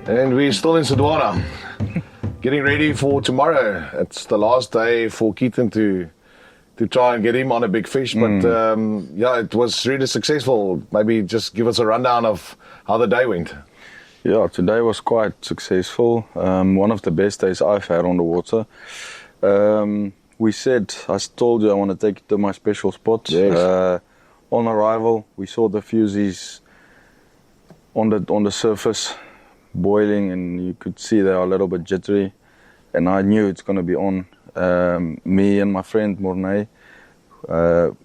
And we're still in Sodwana, getting ready for tomorrow. It's the last day for Keaton to try and get him on a big fish. But yeah, it was really successful. Maybe just give us a rundown of how the day went. Yeah, today was quite successful. One of the best days I've had on the water. I told you I want to take it to my special spot. Yes. On arrival, we saw the fusees on the surface boiling, and you could see they are a little bit jittery. And I knew it's going to be on. Me and my friend Morne,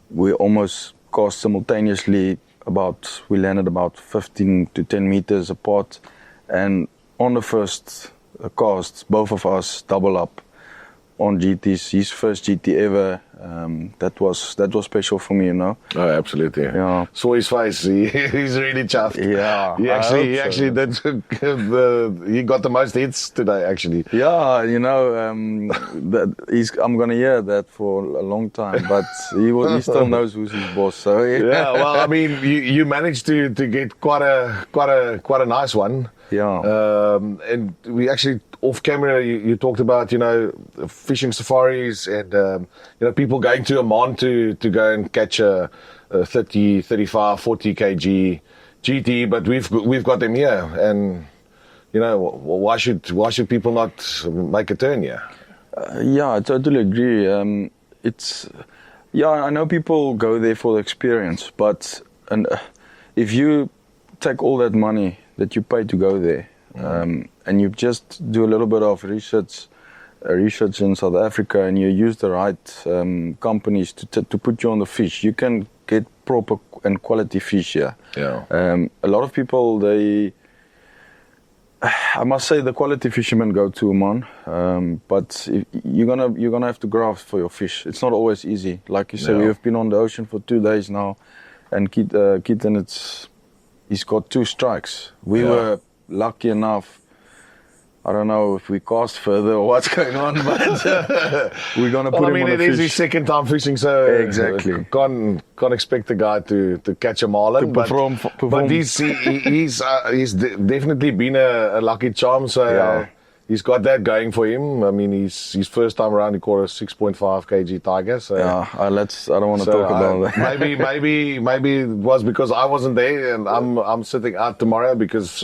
we almost cast simultaneously. We landed about 15 to 10 meters apart, and on the first cast, both of us double up on GTs. His first GT ever. That was special for me, you know. Oh, absolutely. Yeah. Saw his face. He's really chuffed. Yeah. He actually did. He got the most hits today, actually. Yeah, you know, I'm gonna hear that for a long time, but he still knows who's his boss. So yeah. Well, I mean, you managed to get quite a nice one. Yeah. And we actually, off camera, you talked about, you know, fishing safaris and, you know, people going to Oman to go and catch a 30, 35, 40 kg GT, but we've got them here. And, you know, why should people not make a turn here? Yeah, I totally agree. I know people go there for the experience, but if you take all that money that you pay to go there, and you just do a little bit of research in South Africa, and you use the right companies to put you on the fish, you can get proper and quality fish here. Yeah. A lot of people, I must say, the quality fishermen go to Oman, but you're gonna have to graft for your fish. It's not always easy. Like you say, we have been on the ocean for 2 days now, and Keaton, he's got 2 strikes. We were lucky enough. I don't know if we cast further or what's going on, but we're gonna put him on a fish. It is his second time fishing, so exactly. Can't expect the guy to catch a marlin. But he's definitely been a lucky charm. So he's got that going for him. I mean, his first time around, he caught a 6.5 kg tiger. So I don't want to talk about that. maybe it was because I wasn't there, and I'm sitting out tomorrow because.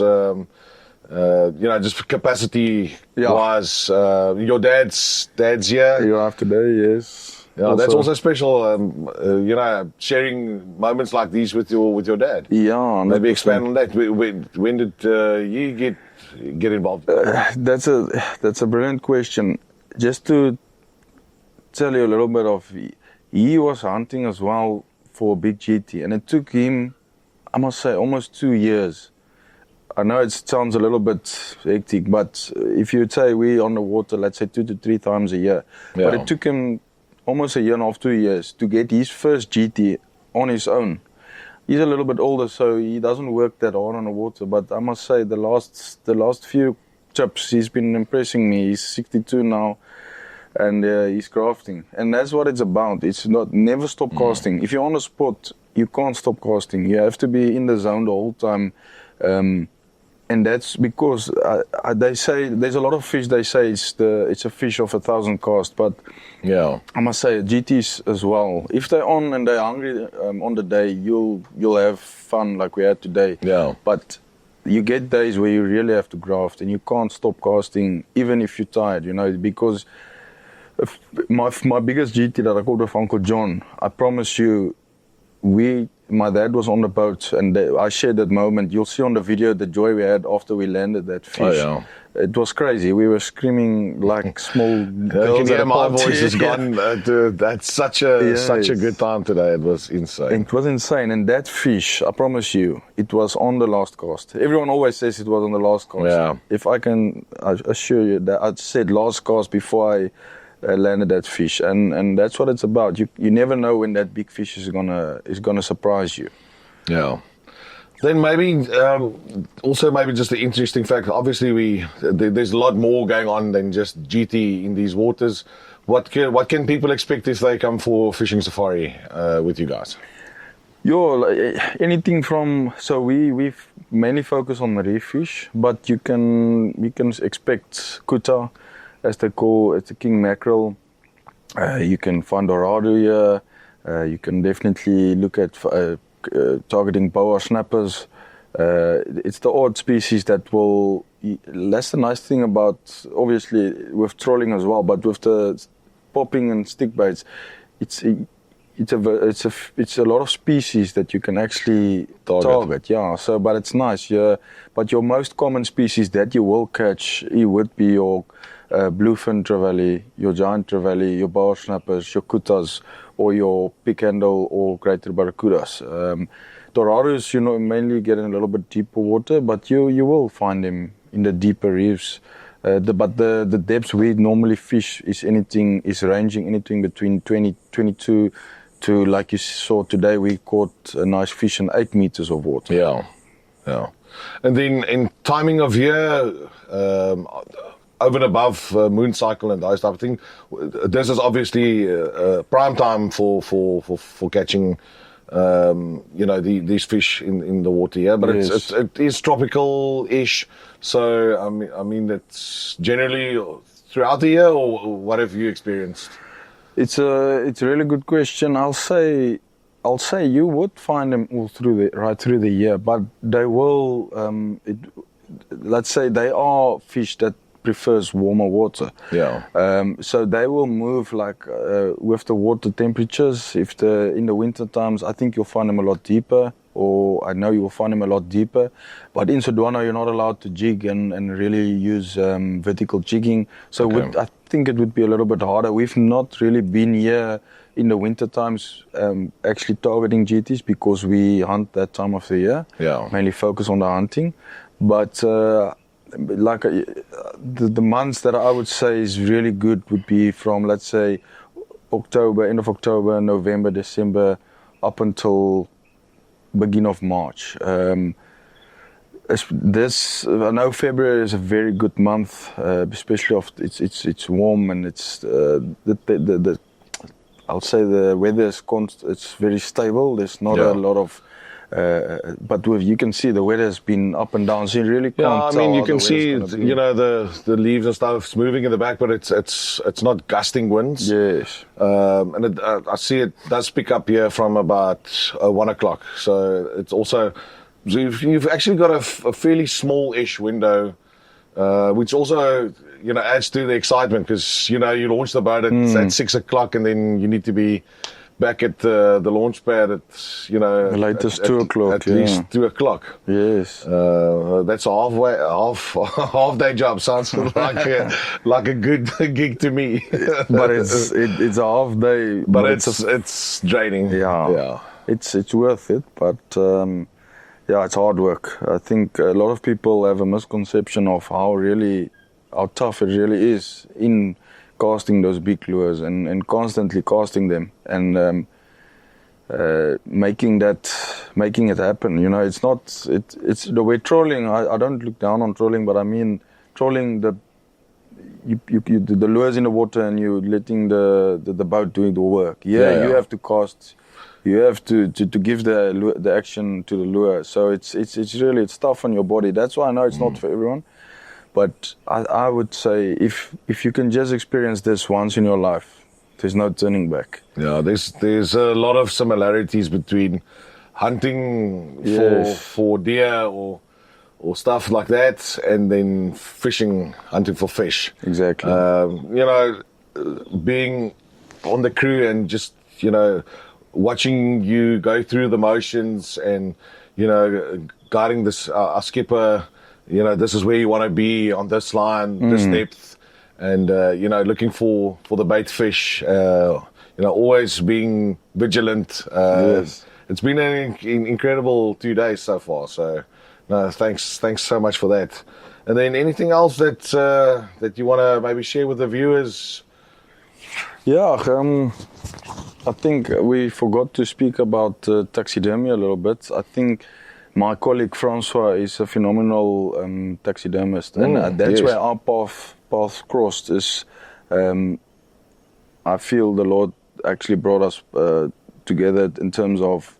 You know, just capacity wise, your dad's here. You're after today, yes. Yeah, that's also special. You know, sharing moments like these with your dad. Yeah, 100%. Maybe expand on that. When did you get involved? That's a brilliant question. Just to tell you a little bit of, he was hunting as well for a big GT, and it took him, I must say, almost 2 years. I know it sounds a little bit hectic, but if you'd say we on the water, let's say 2 to 3 times a year, but it took him almost 1.5 years, 2 years to get his first GT on his own. He's a little bit older, so he doesn't work that hard on the water, but I must say the last few trips, he's been impressing me. He's 62 now, and he's grafting, and that's what it's about. It's never stop casting. If you're on the spot, you can't stop casting. You have to be in the zone the whole time. And that's because they say there's a lot of fish. They say it's a fish of 1,000 casts, but I must say GTs as well. If they're on and they're hungry on the day, you'll have fun like we had today. Yeah. But you get days where you really have to graft, and you can't stop casting even if you're tired. You know, because my biggest GT that I called with Uncle John, I promise you, my dad was on the boat, and I shared that moment. You'll see on the video the joy we had after we landed that fish. Oh, yeah. It was crazy. We were screaming like small girls. My voice is gone. That's such a good time today. It was insane. It was insane. And that fish, I promise you, it was on the last cast. Everyone always says it was on the last cast. Yeah. If I assure you that I said last cast before I landed that fish, and that's what it's about. You never know when that big fish is gonna surprise you. Yeah. Then maybe also just the interesting fact. Obviously, there's a lot more going on than just GT in these waters. What can people expect if they come for fishing safari with you guys? Anything from, so we mainly focus on reef fish, but you can expect kuta, as they call it, the king mackerel. You can find dorado here. You can definitely look at targeting boa snappers. It's the odd species that will. That's the nice thing about, obviously, with trolling as well, but with the popping and stick baits, it's a lot of species that you can actually target. Yeah. So, but it's nice. Yeah. But your most common species that you will catch, it would be your bluefin trevally, your giant trevally, your boa snappers, your kutas, or your pick handle or greater barracudas. Dorados, mainly get in a little bit deeper water, but you will find them in the deeper reefs. But the depths we normally fish is ranging anything between 22 to, like you saw today, we caught a nice fish in 8 meters of water. Yeah. And then in timing of year, over and above moon cycle and those type of things, this is obviously prime time for catching these fish in the water here, but yes. it is tropical-ish. So I mean it's generally throughout the year, or what have you experienced? It's a really good question. I'll say you would find them all right through the year, but they will. Let's say they are fish that prefers warmer water. Yeah. So they will move with the water temperatures. In the winter times, I think you'll find them a lot deeper, or I know you will find them a lot deeper. But in Sodwana, you're not allowed to jig and really use vertical jigging. So I think it would be a little bit harder. We've not really been here in the winter times actually targeting GTs because we hunt that time of the year. Yeah. Mainly focus on the hunting. But the months that I would say is really good would be from, let's say, end of October, November, December, up until beginning of March. I know February is a very good month, especially if it's warm and it's I'll say the weather is it's very stable. There's not a lot of but you can see the weather has been up and down, so you really can't tell. You can see, the leaves and stuff's moving in the back, but it's not gusting winds. Yes. And I see it does pick up here from about 1 o'clock. So it's also, you've actually got a fairly small-ish window, which also, adds to the excitement because, you launch the boat at 6 o'clock and then you need to be back at the launch pad at, the latest 2 o'clock. At least 2 o'clock. Yes. That's a half day job. Sounds like a good gig to me. But it's a half day. But it's draining. Yeah. It's worth it, but it's hard work. I think a lot of people have a misconception of how tough it really is in casting those big lures and constantly casting them and making it happen. It's the way trolling. I don't look down on trolling, but I mean trolling the lures in the water and you letting the boat doing the work. You have to cast. You have to give the action to the lure. So it's tough on your body. That's why I know it's not for everyone. But I would say if you can just experience this once in your life, there's no turning back. Yeah, there's a lot of similarities between hunting for deer or stuff like that, and then hunting for fish. Exactly. Being on the crew and just watching you go through the motions and guiding this our skipper. This is where you want to be on this line, this depth, and looking for the bait fish. Always being vigilant. Yes. It's been an incredible 2 days so far. So, no, thanks so much for that. And then anything else that you want to maybe share with the viewers? Yeah, I think we forgot to speak about taxidermy a little bit. I think my colleague Francois is a phenomenal taxidermist, and that's where our paths crossed. I feel the Lord actually brought us together in terms of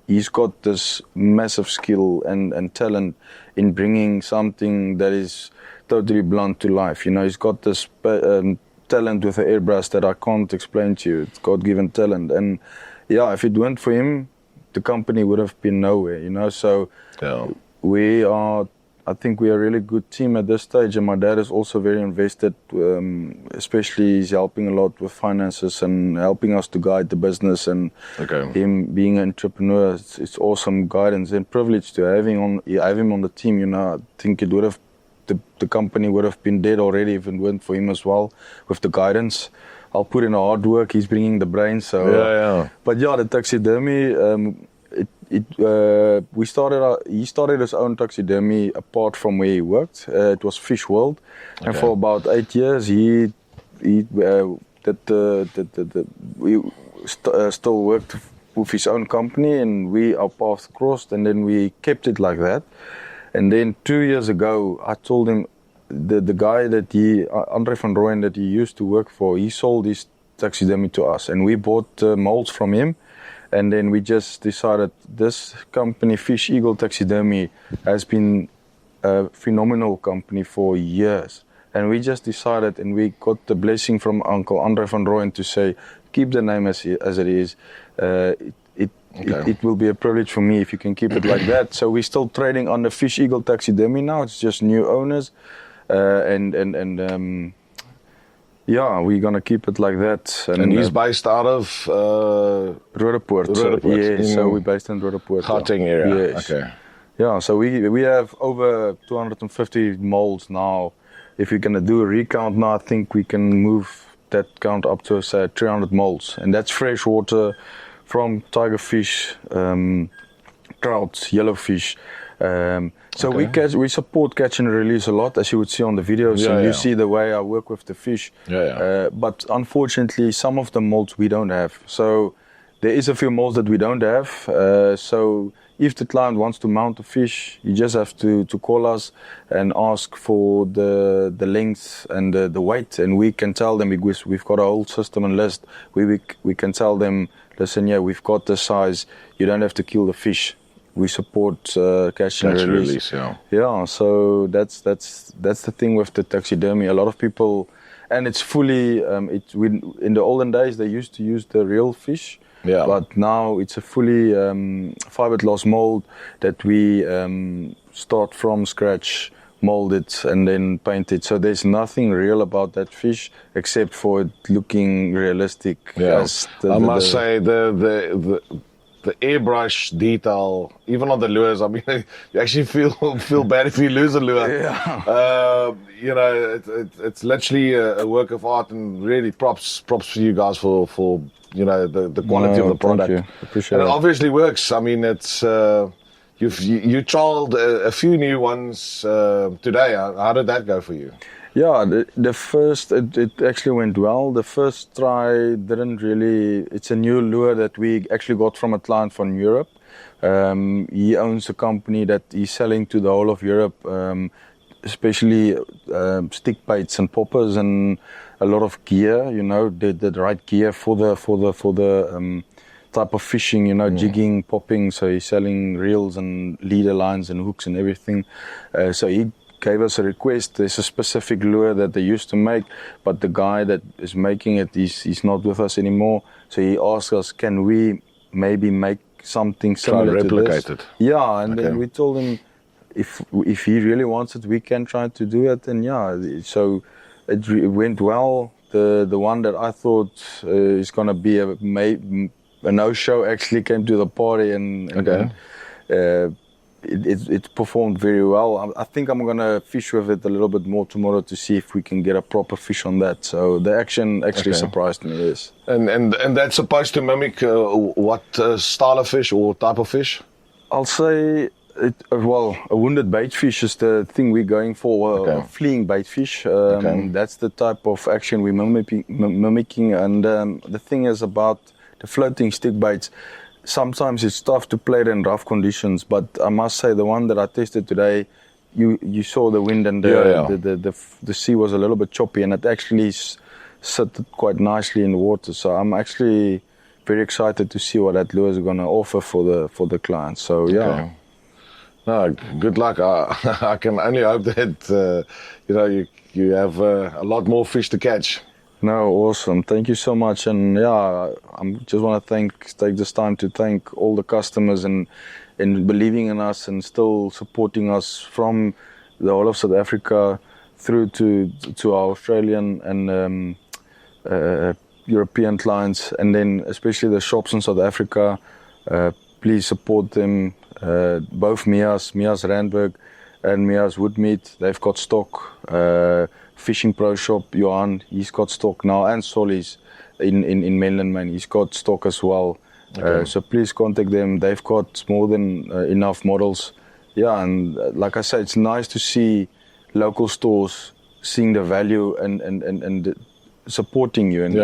he's got this massive skill and talent in bringing something that is totally blunt to life. You know, he's got this talent with the airbrush that I can't explain to you. It's God-given talent. And yeah, if it weren't for him, the company would have been nowhere, you know. So I think we are a really good team at this stage, and my dad is also very invested, especially he's helping a lot with finances and helping us to guide the business, and him being an entrepreneur, it's awesome guidance and privilege to have him on the team, you know. I think it would have, the company would have been dead already if it weren't for him as well, with the guidance. I'll put in the hard work, he's bringing the brains, so but yeah, the taxidermy, he started his own taxidermy apart from where he worked. It was Fish World, and for about 8 years he still worked with his own company, and our paths crossed, and then we kept it like that. And then 2 years ago, I told him, the guy that Conraad van Vuuren, that he used to work for, he sold his taxidermy to us, and we bought molds from him. And then we just decided this company, Fish Eagle Taxidermy, has been a phenomenal company for years. And we just decided, and we got the blessing from Uncle Conraad van Vuuren to say, keep the name as it is. It will be a privilege for me if you can keep it like that. So we're still trading under Fish Eagle Taxidermy now. It's just new owners. Yeah, we're going to keep it like that. And he's based out of Roodepoort. So we're based in Roodepoort. Gauteng area. Yes. Okay. Yeah, so we have over 250 molds now. If we're going to do a recount now, I think we can move that count up to, say, 300 molds. And that's fresh water from tigerfish, trouts, yellowfish. So we support catch and release a lot, as you would see on the videos, and you see the way I work with the fish. But unfortunately, some of the molds we don't have. So there is a few molds that we don't have. So if the client wants to mount a fish, you just have to call us and ask for the length and the weight, and we can tell them, because we've got a whole system and list. We can tell them, listen, we've got the size. You don't have to kill the fish. We support catch and release. Yeah, so that's the thing with the taxidermy. A lot of people, and it's fully. In the olden days, they used to use the real fish. But now it's a fully fiberglass mold that we start from scratch, mold it, and then paint it. So there's nothing real about that fish except for it looking realistic. I must say the airbrush detail, even on the lures, I mean, you actually feel bad if you lose a lure. You know, it's literally a work of art, and really props for you guys for you know, the quality of the product. Thank you. Appreciate it. And it obviously works. I mean, it's you trialed a few new ones today. How did that go for you? Yeah, the first, it actually went well. The first try didn't really, it's a new lure that we actually got from a client from Europe. He owns a company that he's selling to the whole of Europe, especially stick baits and poppers and a lot of gear, you know, the right gear for the type of fishing, you know, jigging, popping. So he's selling reels and leader lines and hooks and everything. So he gave us a request. There's a specific lure that they used to make, but the guy that is making it, he's not with us anymore. So he asked us, can we maybe make something similar to replicate it? Yeah, and then we told him, if he really wants it, we can try to do it. And so it went well. The one that I thought is going to be a no-show actually came to the party, and it performed very well. I think I'm going to fish with it a little bit more tomorrow to see if we can get a proper fish on that. So the action actually surprised me, yes. And that's supposed to mimic what style of fish or type of fish? I'll say, a wounded baitfish is the thing we're going for, fleeing baitfish. That's the type of action we're mimicking. And the thing is about the floating stick baits, sometimes it's tough to play it in rough conditions, but I must say the one that I tested today, you saw the wind and the sea was a little bit choppy, and it actually sit quite nicely in the water. So I'm actually very excited to see what that lure is going to offer for the clients. So yeah. Okay. No, good luck. I can only hope that you have a lot more fish to catch. No, awesome. Thank you so much. And yeah, I just want to take this time to thank all the customers and believing in us and still supporting us from the whole of South Africa through to our Australian and European clients, and then especially the shops in South Africa. Please support them. Both 𝘗𝙗 Randburg and 𝘗𝙗 Woodmeat, they've got stock. Fishing Pro Shop, Johan, he's got stock now, and Solly's in mainland Maine, he's got stock as well. Okay. So please contact them. They've got more than enough models. Yeah, and like I said, it's nice to see local stores seeing the value and supporting you and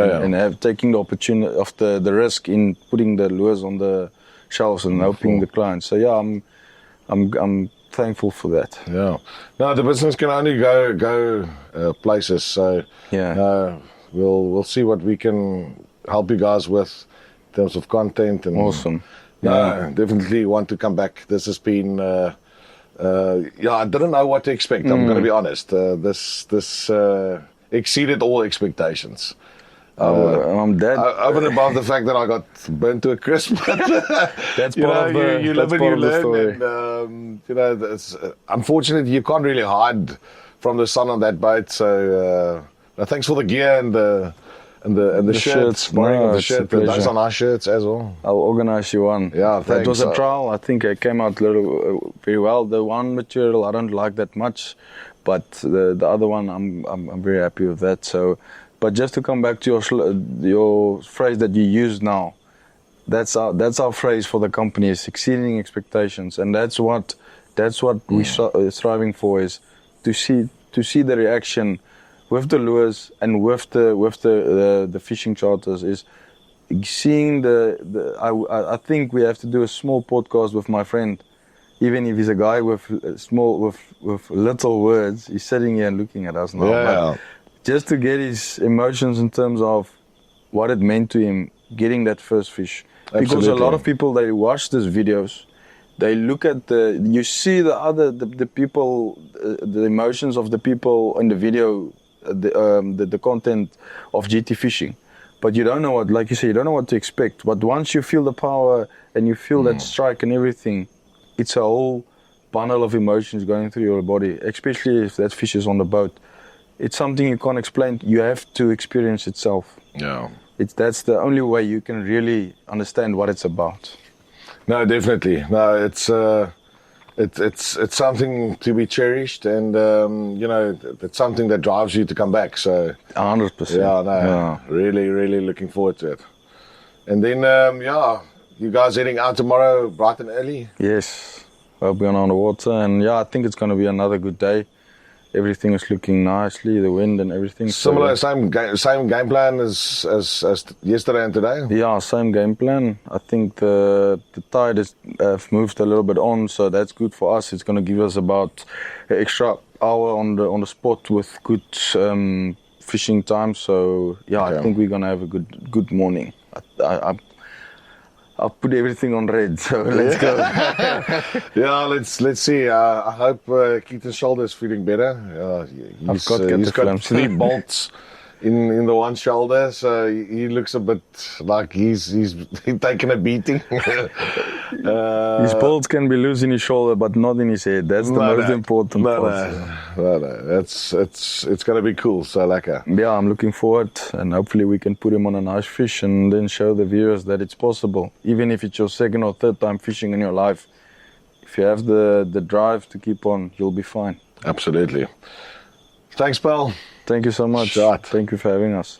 taking the opportunity of the risk in putting the lures on the shelves and helping the clients. So yeah, I'm thankful for that. Yeah. No, the business can only go places. So yeah, we'll see what we can help you guys with in terms of content. And awesome. Yeah, definitely want to come back. This has been I didn't know what to expect. I'm going to be honest. This exceeded all expectations. I'm dead. Over and above the fact that I got burnt to a crisp. That's part of the you live and you learn. Story. And, unfortunately, you can't really hide from the sun on that boat. So thanks for the gear and the shirts. Borrowing of the shirt. Those are nice shirts as well. I'll organize you one. Yeah, thanks. That was a trial. I think it came out very well. The one material I don't like that much, but the other one I'm very happy with that. So. But just to come back to your phrase that you use now, that's our phrase for the company, is exceeding expectations, and that's what we're striving for, is to see the reaction with the lures and with the fishing charters, is seeing I think we have to do a small podcast with my friend, even if he's a guy with little words. He's sitting here and looking at us now. Yeah. Just to get his emotions in terms of what it meant to him getting that first fish. Absolutely. Because a lot of people, they watch these videos, they look at you see the people, the emotions of the people in the video, the content of GT fishing. But you don't know what, like you say, you don't know what to expect. But once you feel the power and you feel that strike and everything, it's a whole bundle of emotions going through your body, especially if that fish is on the boat. It's something you can't explain. You have to experience itself. Yeah. That's the only way you can really understand what it's about. No, definitely. No, it's something to be cherished, and it's something that drives you to come back. So 100%. Yeah, really, really looking forward to it. And then you guys heading out tomorrow bright and early? Yes, we'll be on the water, and I think it's going to be another good day. Everything is looking nicely, the wind and everything. Similar, same game plan as yesterday and today? Yeah, same game plan. I think the tide has moved a little bit on, so that's good for us. It's going to give us about an extra hour on the spot with good fishing time. So okay. I think we're going to have a good morning. I'll put everything on red, so let's go. Yeah, let's see. I hope Keaton's shoulder is feeling better. He's got 3 bolts in the one shoulder, so he looks a bit like he's taking a beating. His bolts can be loose in his shoulder, but not in his head. That's the most important part. No. It's gonna be cool. So lekker. Yeah, I'm looking forward, and hopefully we can put him on a nice fish and then show the viewers that it's possible. Even if it's your second or third time fishing in your life, if you have the drive to keep on, you'll be fine. Absolutely. Thanks, pal. Thank you so much. Shot. Thank you for having us.